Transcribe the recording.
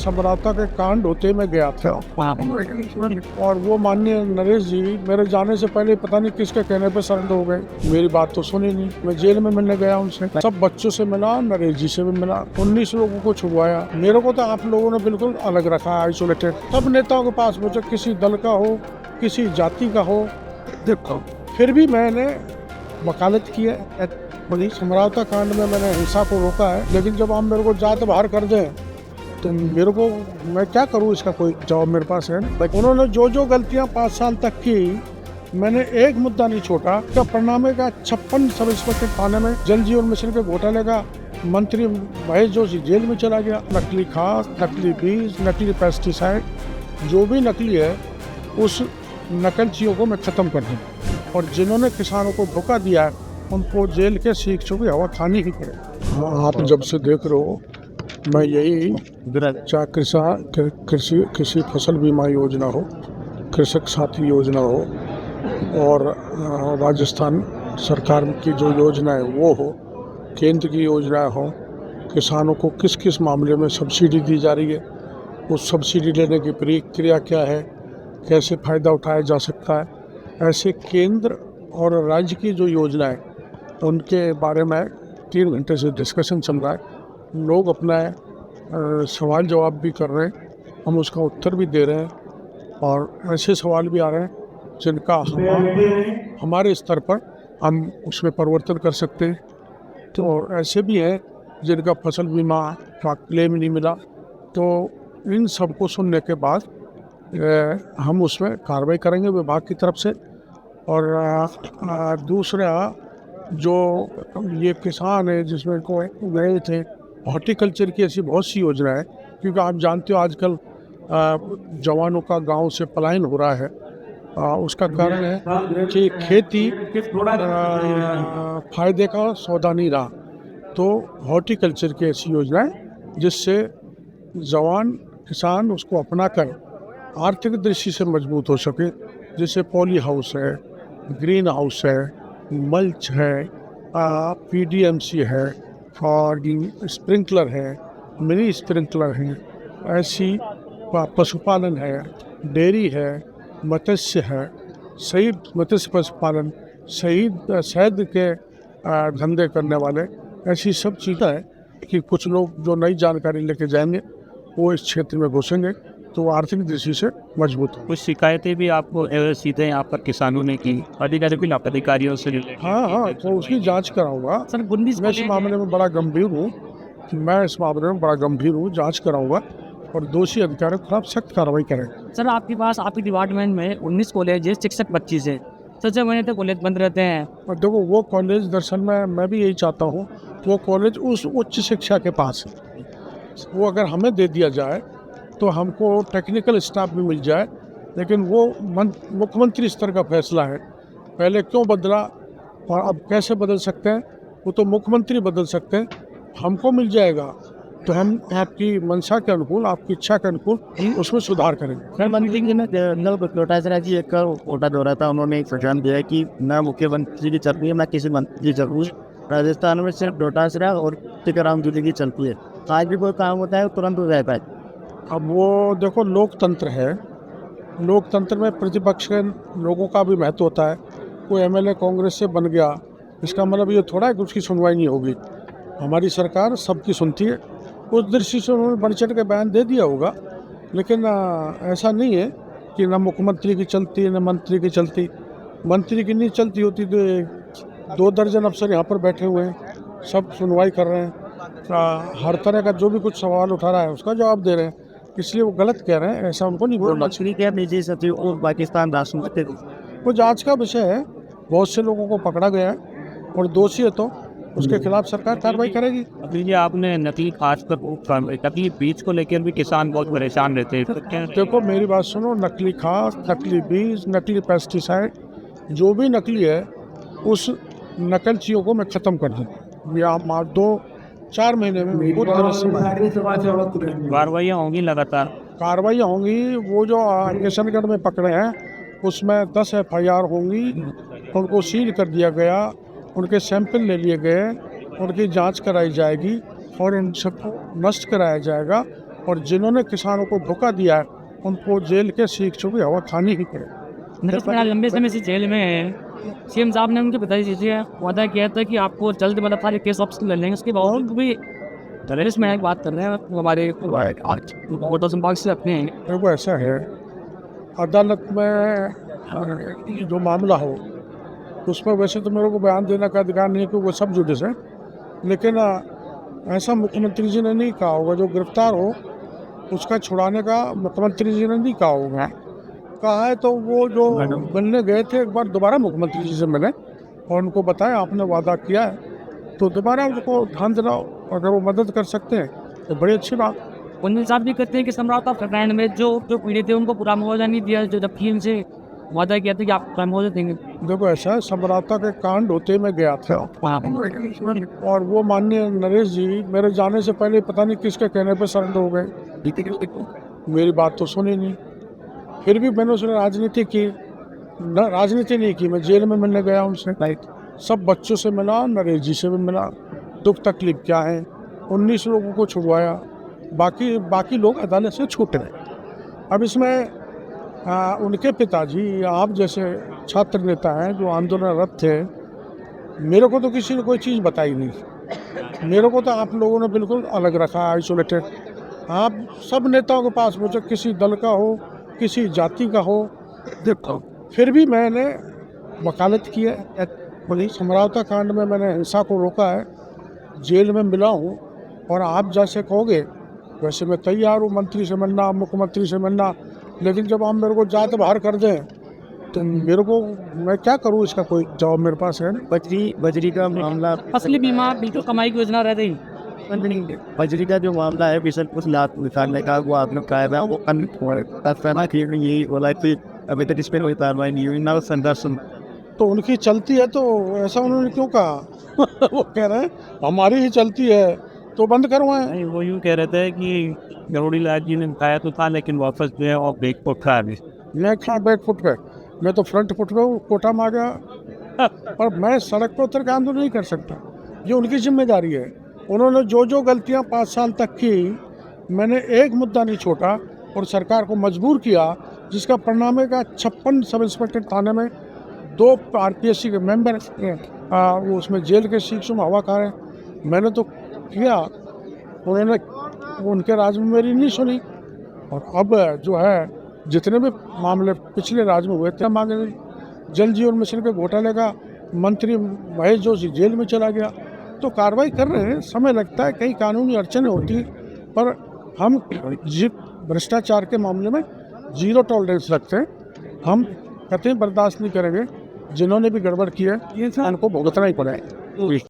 समरौता के कांड होते मैं गया था और वो माननीय नरेश जी मेरे जाने से पहले पता नहीं किसके कहने पे सरेंडर हो गए। मेरी बात तो सुनी नहीं। मैं जेल में मिलने गया उनसे, सब बच्चों से मिला, नरेश जी से भी मिला, 19 लोगों को छुड़वाया। मेरे को तो आप लोगों ने बिल्कुल अलग रखा, आइसोलेटेड। सब नेताओं के पास मुझे किसी दल का हो, किसी जाति का हो, देखो फिर भी मैंने वकालत की है। समरौता कांड में मैंने हिंसा को रोका है, लेकिन जब आप मेरे को जात बाहर कर दें तो मेरे को, मैं क्या करूं, इसका कोई जवाब मेरे पास है। उन्होंने जो जो गलतियां 5 साल तक की, मैंने एक मुद्दा नहीं छोड़ा। क्या परिणाम है? 56 सब इंस्पेक्टर थाने में जल जीवन मिशन के घोटाले का मंत्री महेश जोशी जेल में चला गया। नकली खाद, नकली बीज, नकली पेस्टिसाइड, जो भी नकली है उस नकलचियों को मैं खत्म कर दूँ, और जिन्होंने किसानों को धोखा दिया है उनको जेल के शिक्षों की हवा खानी ही पड़े। आप जब से देख रहे हो मैं यही, चाहे कृषि फसल बीमा योजना हो, कृषक साथी योजना हो, और राजस्थान सरकार की जो योजना है वो हो, केंद्र की योजना हो, किसानों को किस किस मामले में सब्सिडी दी जा रही है, उस सब्सिडी लेने की प्रक्रिया क्या है, कैसे फ़ायदा उठाया जा सकता है, ऐसे केंद्र और राज्य की जो योजना है उनके बारे में 3 घंटे से डिस्कशन चल रहा है। लोग अपना सवाल जवाब भी कर रहे हैं, हम उसका उत्तर भी दे रहे हैं, और ऐसे सवाल भी आ रहे हैं जिनका हमारे स्तर पर हम उसमें परिवर्तन कर सकते हैं। तो ऐसे भी हैं जिनका फसल बीमा का क्लेम नहीं मिला। तो इन सबको सुनने के बाद हम उसमें कार्रवाई करेंगे विभाग की तरफ से। और दूसरा जो ये किसान है जिसमें को गए थे, हॉर्टिकल्चर की ऐसी बहुत सी योजना है, क्योंकि आप जानते हो आजकल जवानों का गांव से पलायन हो रहा है। उसका कारण है कि खेती फायदे का सौदा नहीं रहा। तो हॉर्टिकल्चर की ऐसी योजना है जिससे जवान किसान उसको अपनाकर आर्थिक दृष्टि से मजबूत हो सके, जैसे पॉली हाउस है, ग्रीन हाउस है, मल्च है, PDMC है, और स्प्रिंकलर है, मिनी स्प्रिंकलर है, ऐसी पशुपालन है, डेयरी है, मत्स्य है, सही मत्स्य पशुपालन, सही शहद के धंधे करने वाले, ऐसी सब चीज़ें हैं कि कुछ लोग जो नई जानकारी लेके जाएंगे वो इस क्षेत्र में घुसेंगे तो आर्थिक दृष्टि से मजबूत हो। कुछ शिकायतें भी आपको सीधे यहाँ पर किसानों ने की अधिकारियों से? हाँ, तो उसकी जांच कराऊंगा सर। मैं इस मामले में बड़ा गंभीर हूँ, जांच कराऊंगा और दोषी अधिकारियों के खिलाफ सख्त कार्रवाई करेंगे। सर आपके पास आपके डिपार्टमेंट में 19 कॉलेज है, शिक्षक 25 है, सच महीने तक कॉलेज बंद रहते हैं। और देखो वो कॉलेज, दरअसल में मैं भी यही चाहता हूँ वो कॉलेज उस उच्च शिक्षा के पास है, वो अगर हमें दे दिया जाए तो हमको टेक्निकल स्टाफ भी मिल जाए, लेकिन वो मुख्यमंत्री स्तर का फैसला है। पहले क्यों बदला और अब कैसे बदल सकते हैं वो तो मुख्यमंत्री बदल सकते हैं। हमको मिल जाएगा तो हम आपकी मंशा के अनुकूल, आपकी इच्छा के अनुकूल उसमें सुधार करेंगे। सर मंत्री जी ने डोटासरा जी एक कोटा दौरा था, उन्होंने एक सुझाव दिया कि न मुख्यमंत्री की चलती है न किसी मंत्री की चलती है, राजस्थान में सिर्फ डोटासरा और टीकाराम दूधी की चलती है, आज भी कोई काम होता है तुरंत हो जाता है। अब वो देखो लोकतंत्र है, लोकतंत्र में प्रतिपक्ष के लोगों का भी महत्व होता है। कोई MLA कांग्रेस से बन गया इसका मतलब ये थोड़ा है कि उसकी सुनवाई नहीं होगी। हमारी सरकार सबकी सुनती है, उस दृष्टि से उन्होंने बढ़ चढ़ के बयान दे दिया होगा, लेकिन ऐसा नहीं है कि न मुख्यमंत्री की चलती न मंत्री की चलती। मंत्री की नहीं चलती होती तो 2 दर्जन अफसर यहाँ पर बैठे हुए हैं, सब सुनवाई कर रहे हैं, हर तरह का जो भी कुछ सवाल उठा रहा है उसका जवाब दे रहे हैं, इसलिए वो गलत कह रहे हैं, ऐसा उनको नहीं बोलना चाहिए। निजी सचिव और पाकिस्तान राष्ट्रपति वो जांच का विषय है, बहुत से लोगों को पकड़ा गया है और दोषी है तो उसके खिलाफ सरकार कार्रवाई करेगी। अभी आपने नकली खाद पर नकली बीज को लेकर भी किसान बहुत परेशान रहते हैं। देखो मेरी बात सुनो, नकली खाद, नकली बीज, नकली पेस्टिसाइड, जो भी नकली है उस नकलचियों को मैं ख़त्म कर दूँ। या 2-4 महीने में पूरी तरह से कार्रवाइयाँ होंगी, लगातार कार्रवाइयाँ होंगी। वो जो किशनगढ़ में पकड़े हैं उसमें 10 FIR होंगी, उनको सील कर दिया गया, उनके सैंपल ले लिए गए, उनकी जांच कराई जाएगी और इन सबको नष्ट कराया जाएगा और जिन्होंने किसानों को धोखा दिया है उनको जेल के शिक्षकों की हवा खानी ही पड़े। नरेश मीणा लंबे समय से जेल में है। सीएम साहब ने उनके पिताजी से वादा किया था कि आपको जल्द मतलब सारे केस वापस ले लेंगे। उसके बावजूद भी नरेश मीणा की बात कर रहे हैं, वो हमारे वोटर संभाग से अपने हैं। देखो ऐसा है, अदालत में जो मामला हो उसमें वैसे तो मेरे को बयान देने का अधिकार नहीं है क्योंकि वो सब जुडिस है, लेकिन ऐसा मुख्यमंत्री जी ने नहीं कहा होगा जो गिरफ्तार हो उसका छुड़ाने का मुख्यमंत्री जी ने नहीं कहा होगा। कहा है तो वो जो मिलने गए थे एक बार दोबारा मुख्यमंत्री जी से मिले और उनको बताया आपने वादा किया है तो दोबारा उनको ध्यान दिलाओ, अगर वो मदद कर सकते हैं तो बड़ी अच्छी बात। उन्नील साहब भी कहते हैं कि सम्राट ऑफ कांड में जो पीड़ित थे उनको पूरा मुआवजा नहीं दिया, जो जबकि उनसे वादा किया था कि आप मुआवजा देंगे। देखो ऐसा है, समराता के कांड होते मैं गया था और वो माननीय नरेश जी मेरे जाने से पहले पता नहीं किसके कहने पे सरेंडर हो गए। मेरी बात तो सुनी नहीं, फिर भी मैंने उसने राजनीति की, राजनीति नहीं की। मैं जेल में मिलने गया उनसे, सब बच्चों से मिला, नरेश जी से भी मिला, दुख तकलीफ क्या है। 19 लोगों को छुड़वाया, बाकी लोग अदालत से छूट गए। अब इसमें उनके पिताजी आप जैसे छात्र नेता हैं जो आंदोलनरत थे, मेरे को तो किसी ने कोई चीज़ बताई नहीं। मेरे को तो आप लोगों ने बिल्कुल अलग रखा, आइसोलेटेड। आप सब नेताओं के पास पहुँचे, किसी दल का हो किसी जाति का हो, देखो फिर भी मैंने वकालत की है। पुलिस समरावता कांड में मैंने हिंसा को रोका है, जेल में मिला हूँ और आप जैसे कहोगे वैसे मैं तैयार हूँ मंत्री से मिलना, मुख्यमंत्री से मिलना, लेकिन जब आप मेरे को जात बाहर कर दें तो मेरे को मैं क्या करूँ, इसका कोई जवाब मेरे पास है नहीं। बजरी का मामला, फसली बीमा बिल्कुल कमाई की योजना रह गई। बजरी का जो मामला है बिशल कुछ लाभ निकालने का वो आपने कहा था, वो यही बोला कि अभी तक इस पर कोई कार्रवाई नहीं हुई ना संघर्ष। तो उनकी चलती है तो ऐसा उन्होंने क्यों कहा वो कह रहे हैं हमारी ही चलती है तो बंद करवाएं। नहीं, वो यूँ कह रहे थे कि गरोड़ी लाल जी ने बताया तो था लेकिन वापस जो है और बैक फुट खा गए। मैं कहाँ बैक फुट पे, मैं तो फ्रंट फुट पे हूँ, कोटा में आ गया। और मैं सड़क पर उतर के आंदोलन नहीं कर सकता, ये उनकी जिम्मेदारी है। उन्होंने जो गलतियाँ 5 साल तक की, मैंने एक मुद्दा नहीं छोड़ा और सरकार को मजबूर किया, जिसका परिणाम है 56 सब इंस्पेक्टर थाने में 2 RPSC के मेंबर वो उसमें जेल के शिक्षकों में हवा खा रहे। मैंने तो किया, उन्होंने उनके राज में मेरी नहीं सुनी। और अब जो है जितने भी मामले पिछले राज में हुए थे मांगे, जल जीवन मिशन के घोटाले का मंत्री महेश जोशी जेल में चला गया। तो कार्रवाई कर रहे हैं, समय लगता है, कई कानूनी अड़चनें होती, पर हम भ्रष्टाचार के मामले में 0 टॉलरेंस रखते हैं। हम कतई बर्दाश्त नहीं करेंगे, जिन्होंने भी गड़बड़ की है उनको भुगतना ही पड़ेगा।